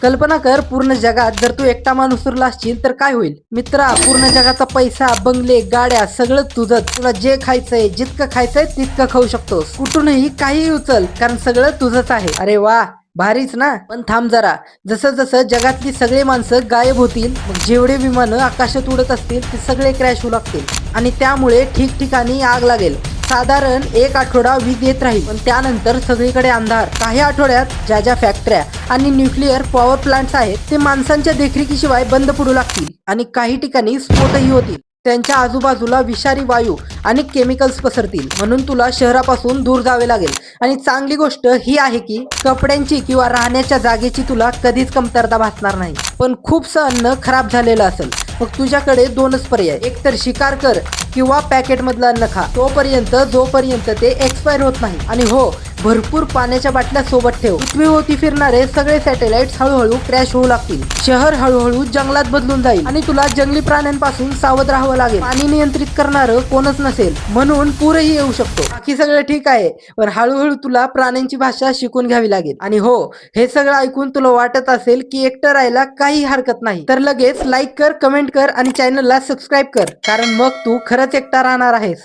कल्पना कर, पूर्ण जगात जर तू एकटा माणूस उरला असशील तर काय होईल? मित्रा, पूर्ण जगाचा पैसा, बंगले, गाड्या सगळं तुझं. तुला जे खायचंय, जितकं खायचंय तितकं खाऊ शकतोस. कुठूनही काहीही उचल, कारण सगळं तुझंच आहे. अरे वा, भारीच ना. पण थांब जरा, जसं जसं जगातली सगळी माणसं गायब होतील, मग जेवढे विमानं आकाशात उडत असतील ते सगळे क्रॅश होऊ लागतील आणि त्यामुळे ठिकठिकाणी आग लागेल. साधारण 1 आठवडा वीज येत राहील, पण त्यानंतर सगळीकडे अंधार. काही आठवड्यात ज्या ज्या फॅक्टऱ्या आणि न्यूक्लिअर पॉवर प्लांट्स आहेत ते माणसांच्या देखरेखीशिवाय बंद पडू लागतील आणि काही ठिकाणी स्फोटही होतील. त्यांच्या आजूबाजूला विषारी वायू आणि केमिकल्स पसरतील, म्हणून तुला शहरापासून दूर जावे लागेल. आणि चांगली गोष्ट ही आहे की कपड्यांची किंवा राहण्याच्या जागेची तुला कधीच कमतरता भासणार नाही. पण खूपसं अन्न खराब झालेलं असेल, मग तुझ्याकडे दोनच पर्याय, एक तर शिकार कर किंवा पॅकेटमधलं अन्न खा, जोपर्यंत ते एक्सपायर होत नाही. आणि हो, भरपूर पाण्याच्या बाटल्या सोबत ठेव. पृथ्वीभोवती फिरणारे सगळे सॅटेलाइट हळूहळू क्रॅश होऊ लागतील. शहर हळूहळू जंगलात बदलून जाईल आणि तुला जंगली प्राण्यांपासून सावध राहावं लागेल. पाणी नियंत्रित करणारं कोणच नसेल, म्हणून पूरही येऊ शकतो. बाकी सगळं ठीक आहे, पण हळूहळू तुला प्राण्यांची भाषा शिकून घ्यावी लागेल. आणि हो, हे सगळं ऐकून तुला वाटत असेल की एकटं राहायला काही हरकत नाही, तर लगेच लाईक कर, कमेंट कर आणि चॅनलला सबस्क्राईब कर, कारण मग तू खरंच एकटा राहणार आहेस.